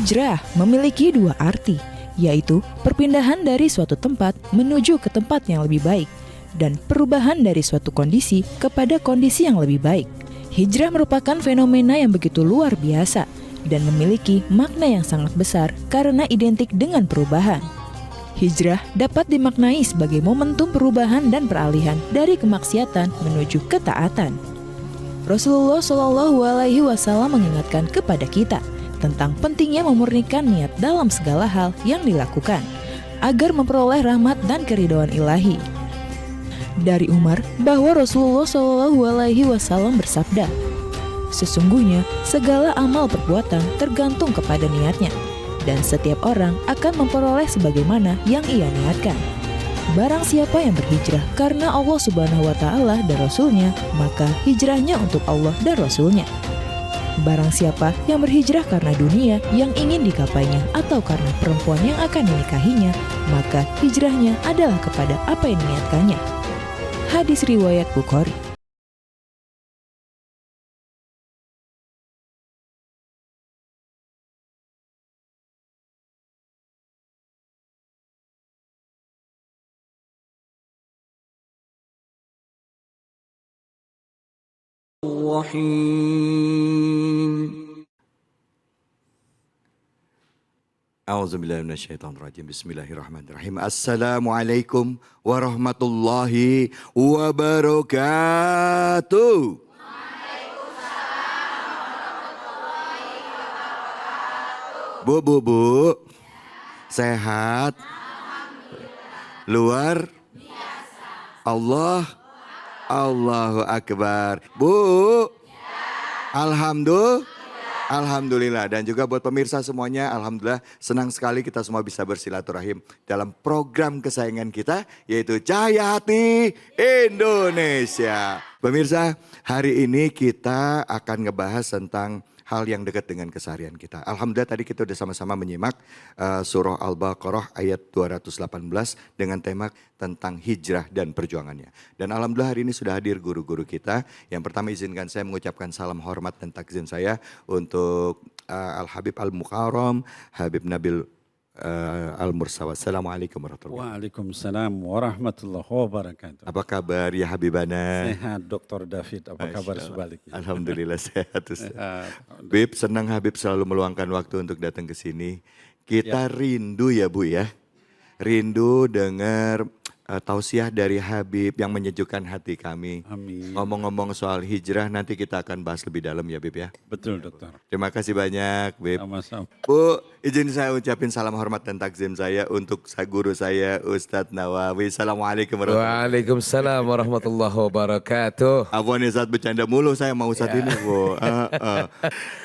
Hijrah memiliki dua arti, yaitu perpindahan dari suatu tempat menuju ke tempat yang lebih baik, dan perubahan dari suatu kondisi kepada kondisi yang lebih baik. Hijrah merupakan fenomena yang begitu luar biasa dan memiliki makna yang sangat besar karena identik dengan perubahan. Hijrah dapat dimaknai sebagai momentum perubahan dan peralihan dari kemaksiatan menuju ketaatan. Rasulullah Shallallahu Alaihi Wasallam mengingatkan kepada kita tentang pentingnya memurnikan niat dalam segala hal yang dilakukan agar memperoleh rahmat dan keridhaan ilahi. Dari Umar bahwa Rasulullah Shallallahu Alaihi Wasallam bersabda, "Sesungguhnya segala amal perbuatan tergantung kepada niatnya, dan setiap orang akan memperoleh sebagaimana yang ia niatkan. Barang siapa yang berhijrah karena Allah Subhanahu wa Ta'ala dan Rasulnya, maka hijrahnya untuk Allah dan Rasulnya. Barang siapa yang berhijrah karena dunia yang ingin digapainya atau karena perempuan yang akan dinikahinya, maka hijrahnya adalah kepada apa yang diniatkannya." Hadis riwayat Bukhari. A'udzubillahiminasyaitonirrajim. Bismillahirrahmanirrahim. Assalamualaikum warahmatullahi wabarakatuh. Bu, sehat? Luar biasa. Allahu Akbar. Bu, Alhamdulillah. Dan juga buat pemirsa semuanya, alhamdulillah senang sekali kita semua bisa bersilaturahim dalam program kesayangan kita, yaitu Cahaya Hati Indonesia. Pemirsa, hari ini kita akan ngebahas tentang hal yang dekat dengan keseharian kita. Alhamdulillah tadi kita udah sama-sama menyimak surah Al-Baqarah ayat 218 dengan tema tentang hijrah dan perjuangannya. Dan alhamdulillah hari ini sudah hadir guru-guru kita. Yang pertama izinkan saya mengucapkan salam hormat dan takzim saya untuk Al-Habib Al-Mukarram, Habib Nabil Al-Mursawa. Assalamualaikum warahmatullahi wabarakatuh. Waalaikumsalam warahmatullahi wabarakatuh. Apa kabar ya Habibana? Sehat Dr. David, apa kabar sebaliknya? Alhamdulillah sehat. Habib, senang Habib selalu meluangkan waktu untuk datang ke sini. Kita rindu ya Bu ya. Rindu dengar tausiah dari Habib yang menyejukkan hati kami. Amin. Ngomong-ngomong soal hijrah nanti kita akan bahas lebih dalam ya Bib ya. Betul Dokter. Terima kasih banyak Bib. Sama-sama. Bu, izin saya ucapin salam hormat dan takzim saya untuk guru saya Ustadz Nawawi. Assalamualaikum warahmatullahi wabarakatuh. Waalaikumsalam warahmatullahi wabarakatuh. Abon ya Ustadz bercanda mulu saya mau Ustadz ini Bu.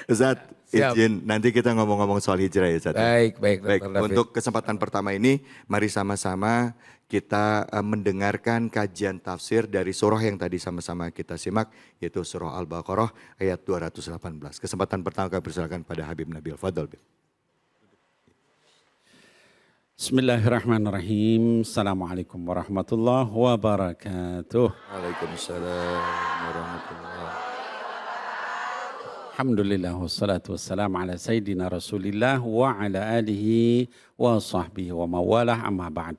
Ustadz izin nanti kita ngomong-ngomong soal hijrah ya Ustadz. Baik, Baik, Dr. David. untuk kesempatan pertama ini mari sama-sama kita mendengarkan kajian tafsir dari surah yang tadi sama-sama kita simak, yaitu surah Al-Baqarah ayat 218. Kesempatan pertama kami persilakan pada Habib Nabil. Fadhol. Bismillahirrahmanirrahim. Assalamualaikum warahmatullahi wabarakatuh. Waalaikumsalam warahmatullahi wabarakatuh. Alhamdulillah wassalatu wassalamu ala sayyidina Rasulillah wa ala alihi wa sahbihi wa mawalah amma ba'd.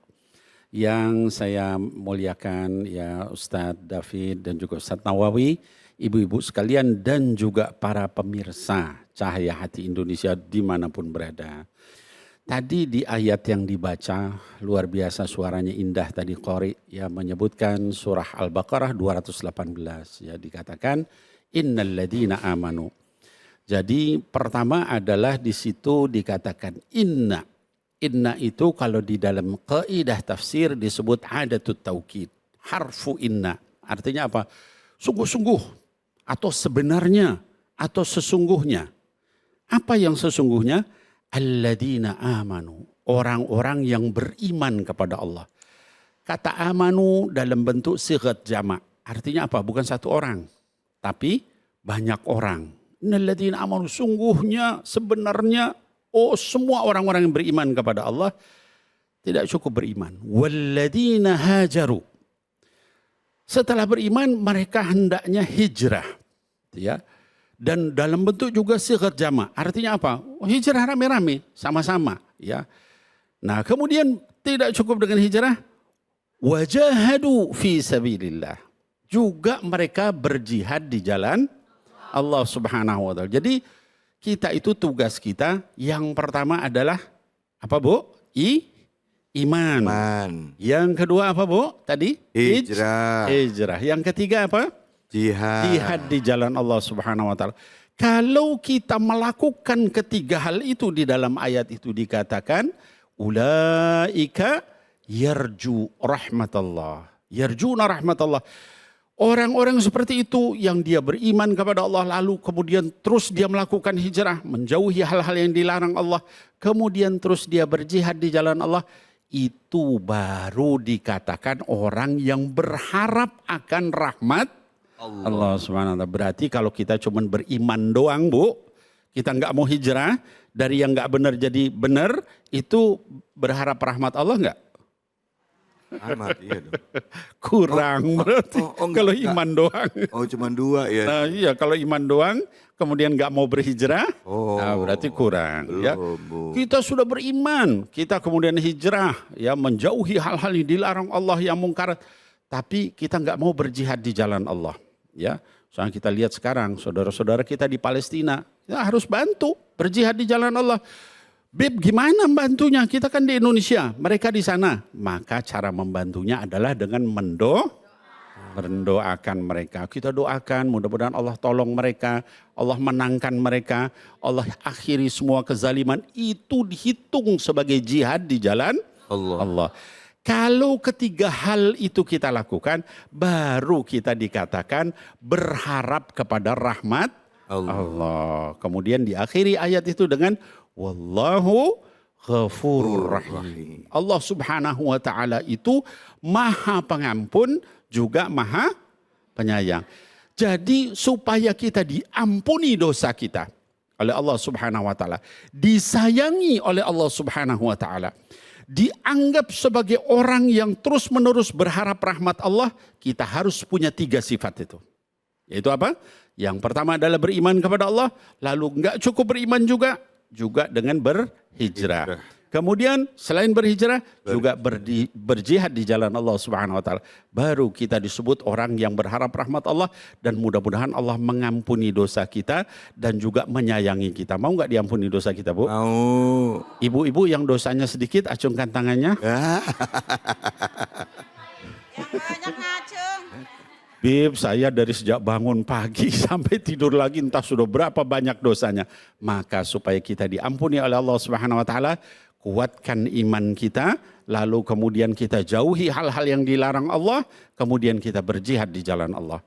Yang saya muliakan ya Ustadz David dan juga Ustadz Nawawi, ibu-ibu sekalian dan juga para pemirsa Cahaya Hati Indonesia dimanapun berada. Tadi di ayat yang dibaca luar biasa suaranya indah tadi Qori ya menyebutkan surah Al-Baqarah 218 ya dikatakan innalladzina amanu. Jadi pertama adalah di situ dikatakan inna. Inna itu kalau di dalam kaidah tafsir disebut adatut taukid. Harfu inna. Artinya apa? Sungguh-sungguh. Atau sebenarnya. Atau sesungguhnya. Apa yang sesungguhnya? Alladzina amanu. Orang-orang yang beriman kepada Allah. Kata amanu dalam bentuk sighat jama'. Artinya apa? Bukan satu orang. Tapi banyak orang. Alladzina amanu. Sungguhnya, sebenarnya. Oh, semua orang-orang yang beriman kepada Allah tidak cukup beriman. Walladzina hajaru. Setelah beriman mereka hendaknya hijrah. Ya. dan dalam bentuk juga sighat jama'. Artinya apa? Hijrah rame-rame, sama-sama, ya. Nah, kemudian tidak cukup dengan hijrah, wajahadu fi sabilillah. Juga mereka berjihad di jalan Allah Subhanahu wa taala. Jadi kita itu tugas kita yang pertama adalah apa, Bu? Iman. Yang kedua apa, Bu? Tadi hijrah. Yang ketiga apa? Jihad di jalan Allah Subhanahu wa taala. Kalau kita melakukan ketiga hal itu di dalam ayat itu dikatakan ulaika yarju rahmatullah. Yarjuna rahmatullah. Orang-orang seperti itu yang dia beriman kepada Allah lalu kemudian terus dia melakukan hijrah, menjauhi hal-hal yang dilarang Allah, kemudian terus dia berjihad di jalan Allah, itu baru dikatakan orang yang berharap akan rahmat Allah Subhanahu wa taala. Berarti kalau kita cuma beriman doang, Bu, kita nggak mau hijrah, dari yang nggak benar jadi benar, itu berharap rahmat Allah nggak? Amat, iya dong. Kurang berarti kalau iman doang. Oh, cuma dua ya. Nah, iya, kalau iman doang kemudian nggak mau berhijrah, nah berarti kurang. Ya. Kita sudah beriman, kita kemudian hijrah, ya, menjauhi hal-hal yang dilarang Allah yang mungkar, tapi kita nggak mau berjihad di jalan Allah. Ya, soalnya kita lihat sekarang saudara-saudara kita di Palestina, kita harus bantu berjihad di jalan Allah. Beb, gimana membantunya? Kita kan di Indonesia, mereka di sana. Maka cara membantunya adalah dengan mendoakan mereka. Kita doakan, mudah-mudahan Allah tolong mereka, Allah menangkan mereka, Allah akhiri semua kezaliman. Itu dihitung sebagai jihad di jalan Allah. Kalau ketiga hal itu kita lakukan, baru kita dikatakan berharap kepada rahmat Allah. Kemudian diakhiri ayat itu dengan wallahu ghafurur rahim. Allah Subhanahu wa taala itu Maha Pengampun juga Maha Penyayang. Jadi supaya kita diampuni dosa kita oleh Allah Subhanahu wa taala, disayangi oleh Allah Subhanahu wa taala, dianggap sebagai orang yang terus-menerus berharap rahmat Allah, kita harus punya 3 sifat itu. Yaitu apa? Yang pertama adalah beriman kepada Allah, lalu enggak cukup beriman juga dengan berhijrah. Kemudian selain berhijrah juga berjihad di jalan Allah Subhanahu wa taala. Baru kita disebut orang yang berharap rahmat Allah, dan mudah-mudahan Allah mengampuni dosa kita dan juga menyayangi kita. Mau enggak diampuni dosa kita, Bu? Mau. Ibu-ibu yang dosanya sedikit acungkan tangannya. Yang banyak ngacung. Bib, saya dari sejak bangun pagi sampai tidur lagi entah sudah berapa banyak dosanya. Maka supaya kita diampuni oleh Allah Subhanahu wa taala, kuatkan iman kita, lalu kemudian kita jauhi hal-hal yang dilarang Allah, kemudian kita berjihad di jalan Allah.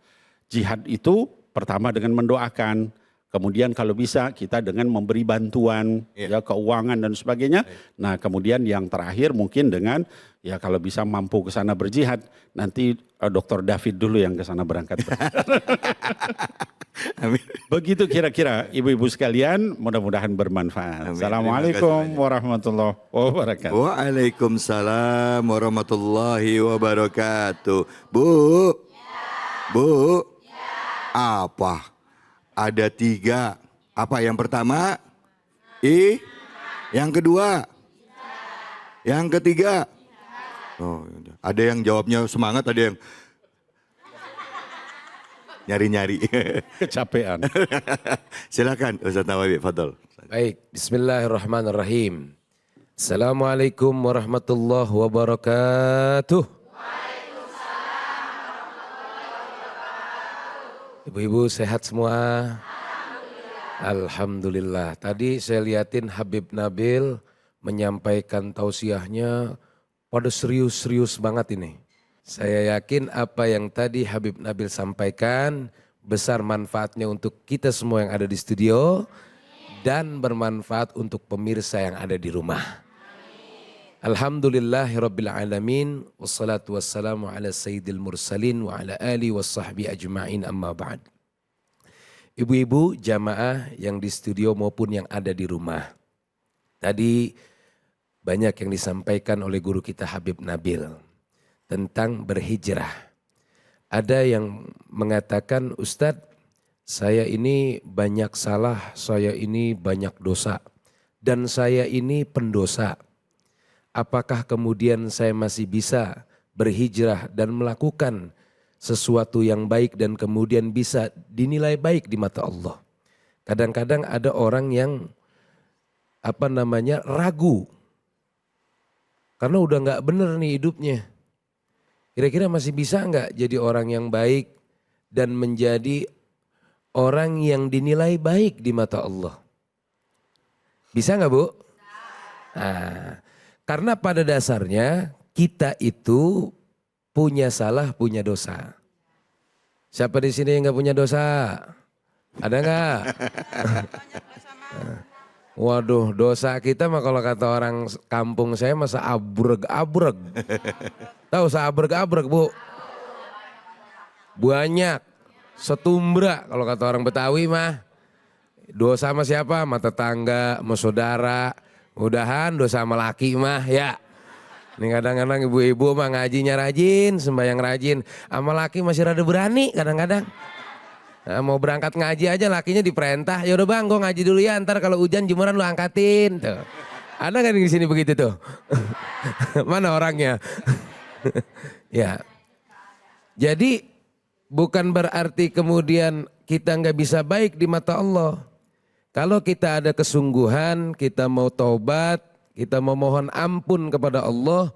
Jihad itu pertama dengan mendoakan, kemudian kalau bisa kita dengan memberi bantuan, ya, keuangan dan sebagainya. Nah, kemudian yang terakhir mungkin dengan, ya, kalau bisa mampu ke sana berjihad. Nanti Dr. David dulu yang ke sana berangkat. Amin. Begitu kira-kira ibu-ibu sekalian, mudah-mudahan bermanfaat. Amin. Assalamualaikum warahmatullahi wabarakatuh. Waalaikumsalam warahmatullahi wabarakatuh. Bu. Bu. Apa? Ada 3. Apa yang pertama? Yang kedua? Yang ketiga? Oh, yaudah. Ada yang jawabnya semangat, ada yang nyari-nyari. Kecapean. Silakan Ustaz Nawawi, fadol. Baik, bismillahirrahmanirrahim. Assalamualaikum warahmatullahi wabarakatuh. Ibu-ibu sehat semua? Alhamdulillah. Tadi saya liatin Habib Nabil menyampaikan tausiahnya pada serius-serius banget ini. Saya yakin apa yang tadi Habib Nabil sampaikan besar manfaatnya untuk kita semua yang ada di studio dan bermanfaat untuk pemirsa yang ada di rumah. Alhamdulillahirabbil alamin wassalatu wassalamu ala sayyidil mursalin wa ala alihi washabbi ajmain amma ba'd. Ibu-ibu jamaah yang di studio maupun yang ada di rumah. Tadi banyak yang disampaikan oleh guru kita Habib Nabil tentang berhijrah. Ada yang mengatakan, Ustadz, saya ini banyak salah, saya ini banyak dosa, dan saya ini pendosa. Apakah kemudian saya masih bisa berhijrah dan melakukan sesuatu yang baik dan kemudian bisa dinilai baik di mata Allah? Kadang-kadang ada orang yang ragu karena udah nggak bener nih hidupnya. Kira-kira masih bisa nggak jadi orang yang baik dan menjadi orang yang dinilai baik di mata Allah? Bisa nggak Bu? Nah, karena pada dasarnya kita itu punya salah, punya dosa. Siapa di sini yang nggak punya dosa? Ada nggak? Waduh, dosa kita mah kalau kata orang kampung saya masa abreg-abreg. Tahu seabreg-abreg Bu? Banyak, setumbra kalau kata orang Betawi mah. Dosa sama siapa? Sama tetangga, sama saudara. Mudahan dosa sama laki mah ya. Ini kadang-kadang ibu-ibu mah ngajinya rajin, sembahyang rajin. Sama laki masih rada berani kadang-kadang. Nah, mau berangkat ngaji aja lakinya diperintah, yaudah bang gue ngaji dulu ya, ntar kalau hujan jemuran lu angkatin. Tuh. Ada kan di sini begitu tuh? Mana orangnya? Ya. Jadi bukan berarti kemudian kita nggak bisa baik di mata Allah. Kalau kita ada kesungguhan, kita mau taubat, kita mau mohon ampun kepada Allah,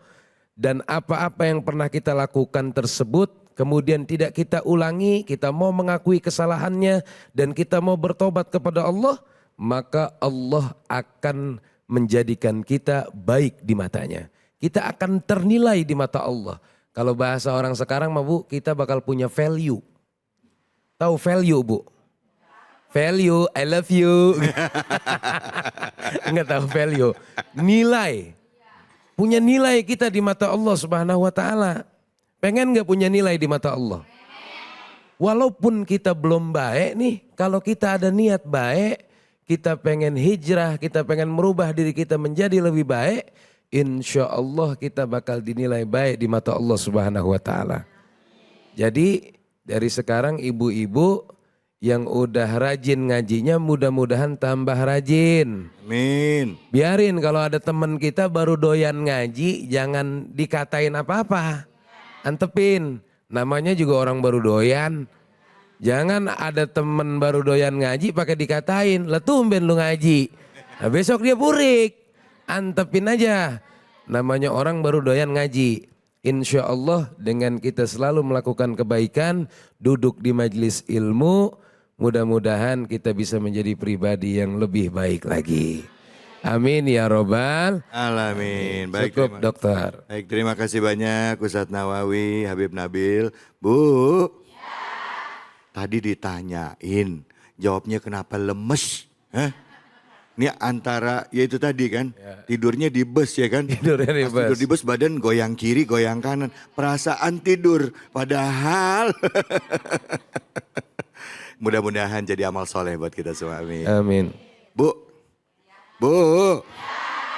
dan apa-apa yang pernah kita lakukan tersebut kemudian tidak kita ulangi, kita mau mengakui kesalahannya dan kita mau bertobat kepada Allah, maka Allah akan menjadikan kita baik di matanya. Kita akan ternilai di mata Allah. Kalau bahasa orang sekarang mah Bu, kita bakal punya value. Tahu value Bu? Value, I love you. Enggak tahu value. Nilai. Punya nilai kita di mata Allah Subhanahu wa taala. Pengen gak punya nilai di mata Allah? Walaupun kita belum baik nih, kalau kita ada niat baik, kita pengen hijrah, kita pengen merubah diri kita menjadi lebih baik, insya Allah kita bakal dinilai baik di mata Allah Subhanahu wa taala. Jadi dari sekarang ibu-ibu yang udah rajin ngajinya mudah-mudahan tambah rajin. Amin. Biarin kalau ada teman kita baru doyan ngaji, jangan dikatain apa-apa. Antepin, namanya juga orang baru doyan. Jangan ada temen baru doyan ngaji pakai dikatain, lah tumben lu ngaji. Nah besok dia burik, antepin aja. Namanya orang baru doyan ngaji. Insya Allah dengan kita selalu melakukan kebaikan, duduk di majelis ilmu, mudah-mudahan kita bisa menjadi pribadi yang lebih baik lagi. Amin ya robbal Alamin. Baik, cukup dokter. Baik, terima kasih banyak Ustadz Nawawi, Habib Nabil. Bu, tadi ditanyain, jawabnya kenapa lemes? Hah? Ini antara, ya itu tadi kan, tidurnya di bus ya kan? Tidurnya di Pas bus. tidur di bus badan goyang kiri, goyang kanan. Perasaan tidur, padahal. Mudah-mudahan jadi amal soleh buat kita semua, amin. Amin. Bu,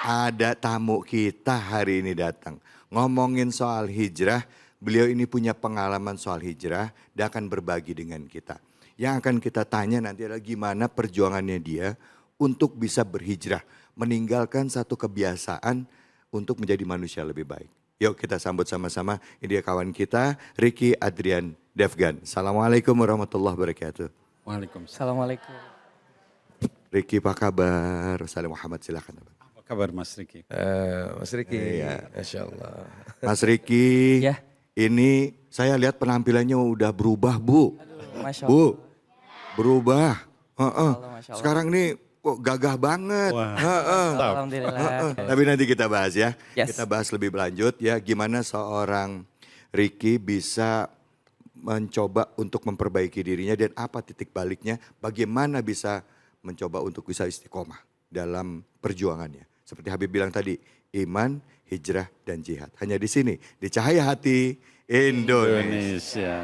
ada tamu kita hari ini datang. Ngomongin soal hijrah, beliau ini punya pengalaman soal hijrah, dia akan berbagi dengan kita. Yang akan kita tanya nanti adalah gimana perjuangannya dia untuk bisa berhijrah. Meninggalkan satu kebiasaan untuk menjadi manusia lebih baik. Yuk kita sambut sama-sama, ini dia kawan kita, Ricky Adrian Devgan. Assalamualaikum warahmatullahi wabarakatuh. Waalaikumsalam. Assalamualaikum. Ricky apa kabar? Salim Muhammad silakan. Apa kabar Mas Riki? Mas Riki, Iya. Masya Allah. Mas Ricky, Ya. ini saya lihat penampilannya udah berubah Bu. Masya Allah. Bu, berubah. Heeh. Masya Allah. Sekarang nih kok gagah banget. Wah. Heeh. Alhamdulillah. Tapi nanti kita bahas ya. Yes. Kita bahas lebih lanjut ya gimana seorang Ricky bisa mencoba untuk memperbaiki dirinya dan apa titik baliknya, bagaimana bisa mencoba untuk bisa istiqomah dalam perjuangannya. Seperti Habib bilang tadi, iman, hijrah, dan jihad. Hanya di sini, di Cahaya Hati Indonesia. Indonesia.